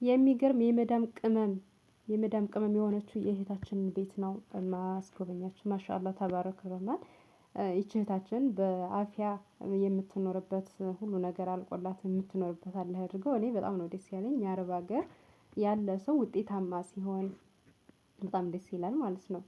የሚገርም የመዳም ቅመም የሆነችው የእህታችንን ቤት ነው ማስጎበኛችሁ። ማሻአላህ ተባረከ ረህማን። ይቺ እህታችን በአፊያ የምትኖርበት ሁሉ ነገር አልቆላት የምትኖርበት አላህ ያድርገው። እኔ በጣም ነው ደስ ያለኝ የአረብ ሀገር ያለ ሰው ውጤታማ ሲሆን በጣም ደስ ይላል ማለት ነው።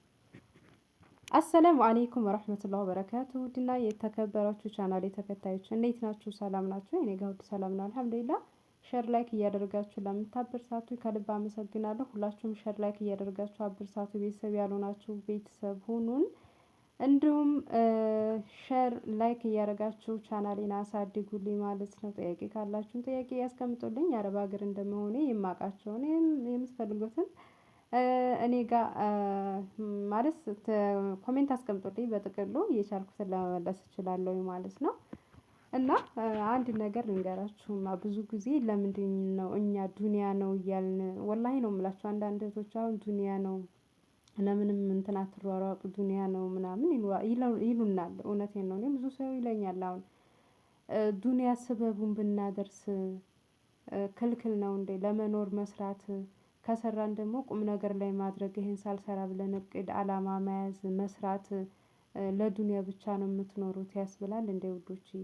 አሰላሙ አለይኩም ወራህመቱላሂ ወበረካቱ። ውድና የተከበራችሁ ቻናሌ ተከታዮች እንዴት ናችሁ? ሰላም ናችሁ? እኔ ጋር ሁሉ ሰላም ነው አልሐምዱሊላህ። ሸር ላይክ እያደረጋችሁ ለምታበረታቱኝ ከልብ አመሰግናለሁ። ሁላችሁም ሸር ላይክ እያደረጋችሁ አበረታቱ። ቤተሰብ ያልሆናችሁ ቤተሰብ ሁኑን። እንዲሁም ሸር ላይክ እያደረጋችሁ ቻናሌን አሳድጉልኝ ማለት ነው። ጥያቄ ካላችሁም ጥያቄ ያስቀምጡልኝ። የአረብ ሀገር እንደመሆኔ የማውቃቸውን የምትፈልጉትን እኔ ጋር ማለት ኮሜንት አስቀምጡልኝ። በጥቅሉ የቻልኩትን ለመመለስ እችላለሁ ማለት ነው። እና አንድ ነገር ልንገራችሁማ ብዙ ጊዜ ለምንድነው እኛ ዱንያ ነው እያልን ወላሂ ነው የምላችሁ። አንዳንድ እህቶች አሁን ዱንያ ነው ለምንም እንትን አትሯሯጡ ዱንያ ነው ምናምን ይሉናል። እውነቴን ነው። እኔ ብዙ ሰው ይለኛል አሁን ዱንያ ስበቡን ብናደርስ ክልክል ነው እንዴ? ለመኖር መስራት ከሰራን ደግሞ ቁም ነገር ላይ ማድረግ ይሄን ሳልሰራ ብለን እቅድ አላማ መያዝ መስራት ለዱንያ ብቻ ነው የምትኖሩት ያስብላል እንደ ውዶችዬ።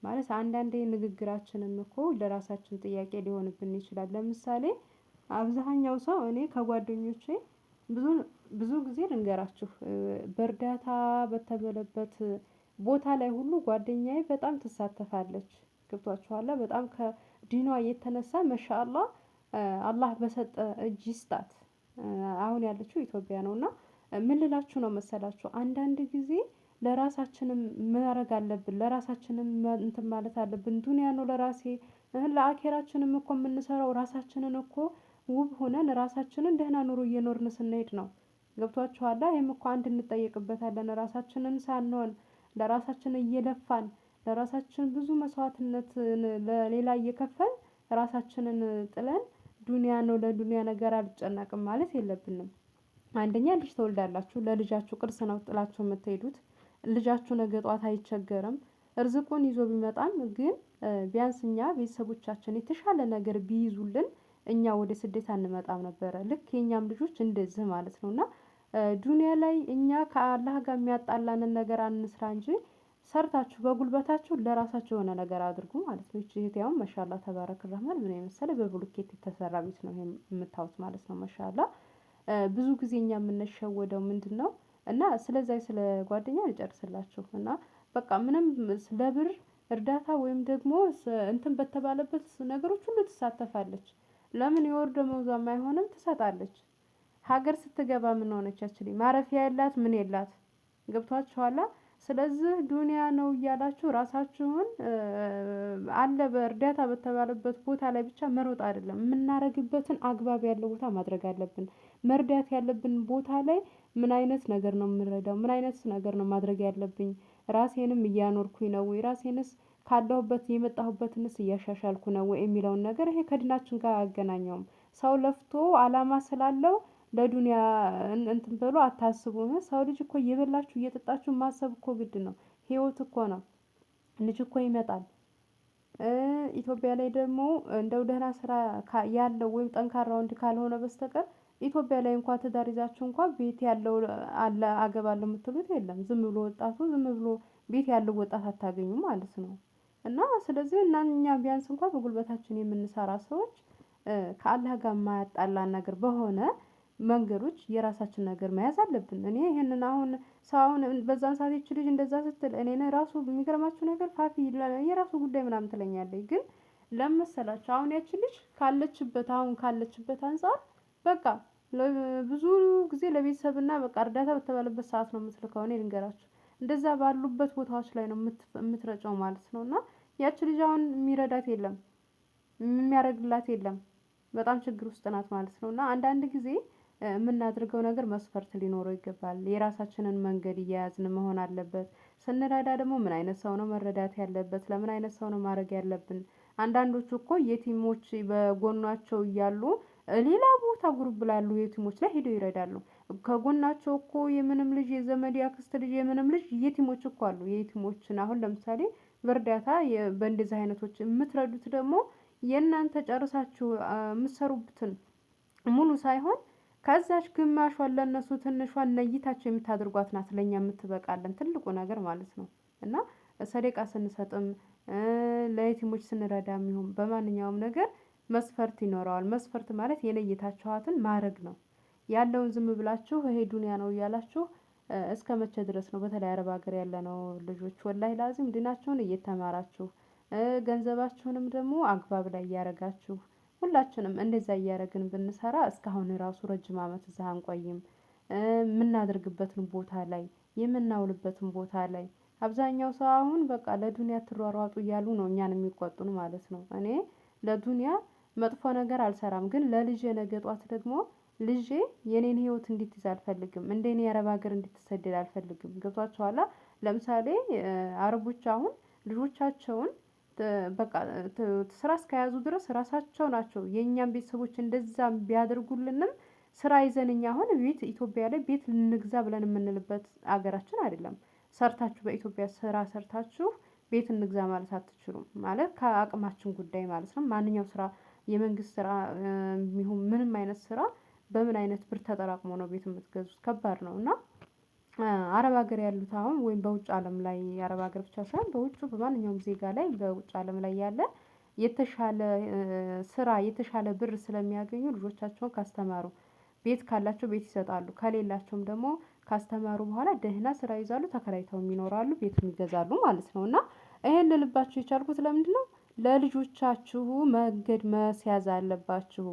ማለት አንዳንዴ ንግግራችንም እኮ ለራሳችን ጥያቄ ሊሆንብን ይችላል። ለምሳሌ አብዛኛው ሰው እኔ ከጓደኞቼ ብዙ ጊዜ ልንገራችሁ በእርዳታ በተበለበት ቦታ ላይ ሁሉ ጓደኛዬ በጣም ትሳተፋለች። ገብቷችኋል? በጣም ከዲኗ የተነሳ ማሻአላህ አላህ በሰጠ እጅ ይስጣት። አሁን ያለችው ኢትዮጵያ ነው። እና ምን ልላችሁ ነው መሰላችሁ አንዳንድ ጊዜ ለራሳችንም ማድረግ አለብን። ለራሳችንም እንትን ማለት አለብን። ዱንያ ነው ለራሴ ለአኼራችንም እኮ የምንሰራው ራሳችንን እኮ ውብ ሆነን ራሳችንን ደህና ኑሮ እየኖርን ስንሄድ ነው። ገብቷችኋል? ይሄም እኮ አንድ እንጠየቅበታለን። ራሳችንን ሳንሆን ለራሳችን እየለፋን ለራሳችን ብዙ መስዋዕትነት ለሌላ እየከፈልን ራሳችንን ጥለን ዱንያ ነው ለዱንያ ነገር አልጨነቅም ማለት የለብንም። አንደኛ ልጅ ትወልዳላችሁ ለልጃችሁ ቅርስ ነው ጥላችሁ የምትሄዱት። ልጃችሁ ነገ ጧት አይቸገርም። እርዝቁን ይዞ ቢመጣም ግን ቢያንስ እኛ ቤተሰቦቻችን የተሻለ ነገር ቢይዙልን እኛ ወደ ስደት አንመጣም ነበረ። ልክ የኛም ልጆች እንደዚህ ማለት ነው። እና ዱንያ ላይ እኛ ከአላህ ጋር የሚያጣላንን ነገር አንስራ እንጂ ሰርታችሁ በጉልበታችሁ ለራሳችሁ የሆነ ነገር አድርጉ ማለት ነው። ይቺ እህቴ አሁን ማሻአላህ ተባረክ ረህማን ምን የመሰለ በብሎኬት የተሰራ ቤት ነው የምታዩት ማለት ነው። ማሻአላህ ብዙ ጊዜ እኛ የምንሸወደው ምንድነው? እና ስለዛ ስለ ጓደኛ ልጨርስላችሁ እና በቃ ምንም ስለ ብር እርዳታ ወይም ደግሞ እንትን በተባለበት ነገሮች ሁሉ ትሳተፋለች። ለምን የወር ደመወዟም አይሆንም ትሰጣለች። ሀገር ስትገባ ምን ሆነች ያቺ ልጅ ማረፊያ የላት ምን የላት። ገብቷችኋል? ስለዚህ ዱንያ ነው እያላችሁ ራሳችሁን አለ በእርዳታ በተባለበት ቦታ ላይ ብቻ መሮጥ አይደለም የምናደርግበትን አግባብ ያለው ቦታ ማድረግ አለብን። መርዳት ያለብን ቦታ ላይ ምን አይነት ነገር ነው የምረዳው? ምን አይነት ነገር ነው ማድረግ ያለብኝ? ራሴንም እያኖርኩኝ ነው ወይ? ራሴንስ ካለሁበት የመጣሁበትንስ እያሻሻልኩ ነው ወይ? የሚለውን ነገር ይሄ ከዲናችን ጋር አያገናኘውም። ሰው ለፍቶ አላማ ስላለው ለዱንያ እንትን ብሎ አታስቡም። ሰው ልጅ እኮ እየበላችሁ እየጠጣችሁ ማሰብ እኮ ግድ ነው። ህይወት እኮ ነው። ልጅ እኮ ይመጣል። ኢትዮጵያ ላይ ደግሞ እንደው ደህና ስራ ያለው ወይም ጠንካራ ወንድ ካልሆነ በስተቀር ኢትዮጵያ ላይ እንኳን ትዳር ይዛችሁ እንኳን ቤት ያለው አለ አገባለሁ የምትሉት የለም። ዝም ብሎ ወጣቱ ዝም ብሎ ቤት ያለው ወጣት አታገኙም ማለት ነው። እና ስለዚህ እና እኛ ቢያንስ እንኳን በጉልበታችን የምንሰራ ሰዎች ከአላህ ጋር የማያጣላን ነገር በሆነ መንገዶች የራሳችን ነገር መያዝ አለብን። እኔ ይሄንን አሁን ሰው አሁን በዛን ሰዓት ይቺ ልጅ እንደዛ ስትል እኔን ራሱ የሚገርማችሁ ነገር ፋፊ የራሱ ጉዳይ ምናምን ትለኛለች። ግን ለምን መሰላችሁ አሁን ያቺ ልጅ ካለችበት አሁን ካለችበት አንፃር በቃ ብዙ ጊዜ ለቤተሰብና በቃ እርዳታ በተባለበት ሰዓት ነው የምትልከው። እኔ ልንገራችሁ እንደዛ ባሉበት ቦታዎች ላይ ነው የምትረጨው ማለት ነው። እና ያቺ ልጅ አሁን የሚረዳት የለም። የሚያደርግላት የለም። በጣም ችግር ውስጥ ናት ማለት ነው። እና አንዳንድ ጊዜ የምናደርገው ነገር መስፈርት ሊኖረው ይገባል። የራሳችንን መንገድ እየያዝን መሆን አለበት። ስንረዳ ደግሞ ምን አይነት ሰው ነው መረዳት ያለበት? ለምን አይነት ሰው ነው ማድረግ ያለብን? አንዳንዶቹ እኮ የቲሞች በጎናቸው እያሉ ሌላ ቦታ ጉርብ ላሉ የቲሞች ላይ ሄደው ይረዳሉ። ከጎናቸው እኮ የምንም ልጅ የዘመድ ያክስት ልጅ የምንም ልጅ የቲሞች እኮ አሉ። የቲሞችን አሁን ለምሳሌ በእርዳታ በእንደዚህ አይነቶች የምትረዱት ደግሞ የእናንተ ጨርሳችሁ የምትሰሩበትን ሙሉ ሳይሆን ከዛች ግማሿን ለእነሱ ትንሿን ነይታቸው የምታደርጓት ናት ለእኛ የምትበቃለን ትልቁ ነገር ማለት ነው። እና ሰደቃ ስንሰጥም ለየቲሞች ስንረዳም ይሁን በማንኛውም ነገር መስፈርት ይኖረዋል። መስፈርት ማለት የነየታችኋትን ማረግ ነው። ያለውን ዝም ብላችሁ ይሄ ዱንያ ነው እያላችሁ እስከመቼ ድረስ ነው? በተለይ አረብ ሀገር ያለነው ልጆች ወላሂ ላዚም ዲናችሁን እየተማራችሁ ገንዘባችሁንም ደግሞ አግባብ ላይ እያረጋችሁ ሁላችንም እንደዛ እያረግን ብንሰራ እስካሁን ራሱ ረጅም አመት እዛ አንቆይም። የምናደርግበትን ቦታ ላይ የምናውልበትን ቦታ ላይ አብዛኛው ሰው አሁን በቃ ለዱንያ አትሯሯጡ እያሉ ነው እኛን የሚቆጡን ማለት ነው። እኔ ለዱንያ መጥፎ ነገር አልሰራም ግን ለልጄ ነገ ጧት ደግሞ ልጄ የኔን ህይወት እንድትይዝ አልፈልግም እንደኔ የአረብ ሀገር እንድትሰደድ አልፈልግም። ገብቷችኋላ? ለምሳሌ አረቦች አሁን ልጆቻቸውን በቃ ስራ እስከያዙ ድረስ ራሳቸው ናቸው የእኛን ቤተሰቦች እንደዛም ቢያደርጉልንም ስራ ይዘን እኛ አሁን ቤት ኢትዮጵያ ላይ ቤት ልንግዛ ብለን የምንልበት ሀገራችን አይደለም። ሰርታችሁ በኢትዮጵያ ስራ ሰርታችሁ ቤት እንግዛ ማለት አትችሉም ማለት ከአቅማችን ጉዳይ ማለት ነው። ማንኛውም ስራ የመንግስት ስራ ይሁን ምንም አይነት ስራ በምን አይነት ብር ተጠራቅሞ ነው ቤት የምትገዙት ከባድ ነው። እና አረብ ሀገር ያሉት አሁን ወይም በውጭ አለም ላይ የአረብ ሀገር ብቻ ሳይሆን በውጩ በማንኛውም ዜጋ ላይ በውጭ አለም ላይ ያለ የተሻለ ስራ የተሻለ ብር ስለሚያገኙ ልጆቻቸውን ካስተማሩ ቤት ካላቸው ቤት ይሰጣሉ ከሌላቸውም ደግሞ ካስተማሩ በኋላ ደህና ስራ ይይዛሉ ተከራይተውም ይኖራሉ ቤትም ይገዛሉ ማለት ነው። እና ይሄን ልልባችሁ የቻልኩት ለምንድነው? ለልጆቻችሁ መንገድ ማስያዝ አለባችሁ።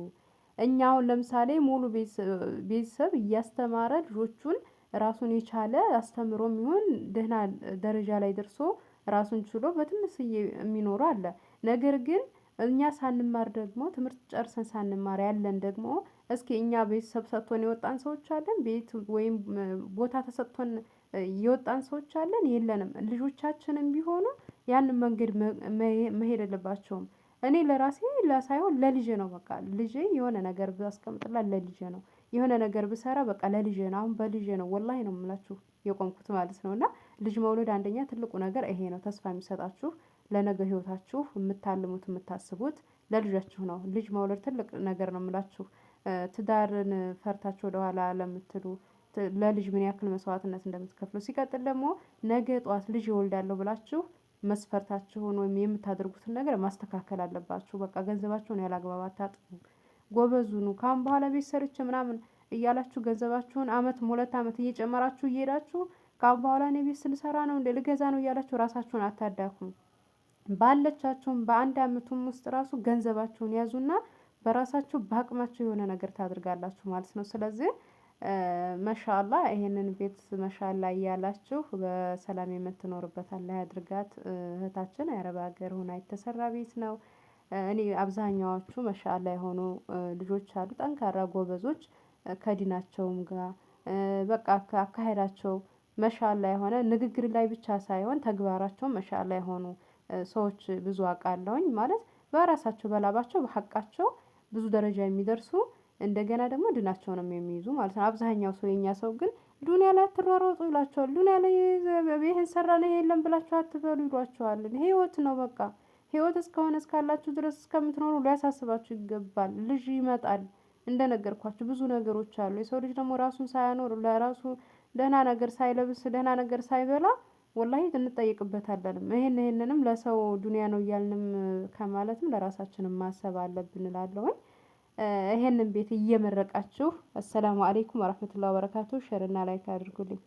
እኛ አሁን ለምሳሌ ሙሉ ቤተሰብ እያስተማረ ልጆቹን ራሱን የቻለ አስተምሮም ይሁን ደህና ደረጃ ላይ ደርሶ ራሱን ችሎ በትንሽዬ የሚኖሩ አለ። ነገር ግን እኛ ሳንማር ደግሞ ትምህርት ጨርሰን ሳንማር ያለን ደግሞ እስኪ እኛ ቤተሰብ ሰጥቶን የወጣን ሰዎች አለን ቤት ወይም ቦታ ተሰጥቶን የወጣን ሰዎች አለን የለንም። ልጆቻችንም ቢሆኑ ያንን መንገድ መሄድ የለባቸውም። እኔ ለራሴ ሳይሆን ለልጄ ነው በቃ ልጄ የሆነ ነገር ባስቀምጥላት ለልጄ ነው። የሆነ ነገር ብሰራ በቃ ለልጄ ነው አሁን በልጄ ነው ወላሂ ነው የምላችሁ የቆምኩት ማለት ነው። እና ልጅ መውለድ አንደኛ ትልቁ ነገር ይሄ ነው ተስፋ የሚሰጣችሁ ለነገ ህይወታችሁ የምታልሙት የምታስቡት ለልጃችሁ ነው ልጅ መውለድ ትልቅ ነገር ነው የምላችሁ። ትዳርን ፈርታችሁ ወደኋላ ለምትሉ ለልጅ ምን ያክል መስዋዕትነት እንደምትከፍሉ ሲቀጥል ደግሞ ነገ ጠዋት ልጅ እወልዳለሁ ብላችሁ መስፈርታችሁን ወይም የምታደርጉትን ነገር ማስተካከል አለባችሁ። በቃ ገንዘባችሁን ያላግባብ አታጥፉ። ጎበዝ ሁኑ ከአሁን በኋላ ቤት ሰርቼ ምናምን እያላችሁ ገንዘባችሁን አመትም 2 አመት እየጨመራችሁ እየሄዳችሁ ከአሁን በኋላ እኔ ቤት ልሰራ ነው እንዴ ልገዛ ነው እያላችሁ ራሳችሁን አታዳክሙ። ባለቻችሁም በአንድ አመቱም ውስጥ ራሱ ገንዘባችሁን ያዙና በራሳችሁ በአቅማችሁ የሆነ ነገር ታደርጋላችሁ ማለት ነው። ስለዚህ ማሻአላህ ይሄንን ቤት ማሻአላህ እያላችሁ በሰላም የምትኖርበት አላህ ያድርጋት እህታችን የአረብ ሀገር ሆና የተሰራ ቤት ነው። እኔ አብዛኛዎቹ ማሻአላህ የሆኑ ልጆች አሉ ጠንካራ ጎበዞች ከዲናቸውም ጋር በቃ አካሄዳቸው ማሻአላህ የሆነ ንግግር ላይ ብቻ ሳይሆን ተግባራቸውም ማሻአላህ የሆኑ ሰዎች ብዙ አውቃለሁኝ ማለት በራሳቸው በላባቸው በሀቃቸው ብዙ ደረጃ የሚደርሱ እንደገና ደግሞ ድናቸውንም የሚይዙ ማለት ነው። አብዛኛው ሰው የኛ ሰው ግን ዱንያ ላይ አትሯሯጡ ይላችኋል ዱንያ ላይ ይሄን ሰራን ይሄ የለም ብላችሁ አትበሉ ይሏችኋል። ህይወት ነው በቃ ህይወት እስከሆነ እስካላችሁ ድረስ እስከምትኖሩ ሊያሳስባችሁ ይገባል። ልጅ ይመጣል። እንደነገርኳችሁ ብዙ ነገሮች አሉ የሰው ልጅ ደግሞ ራሱን ሳያኖር ለራሱ ደህና ነገር ሳይለብስ ደህና ነገር ሳይበላ ወላሂ እንጠየቅበታለንም ይሄንንም ለሰው ዱንያ ነው እያልንም ከማለትም ለራሳችንም ማሰብ አለብን እላለሁኝ። ይሄንን ቤት እየመረቃችሁ አሰላሙ አለይኩም ወራህመቱላሂ ወበረካቱ ሼር እና ላይክ አድርጉልኝ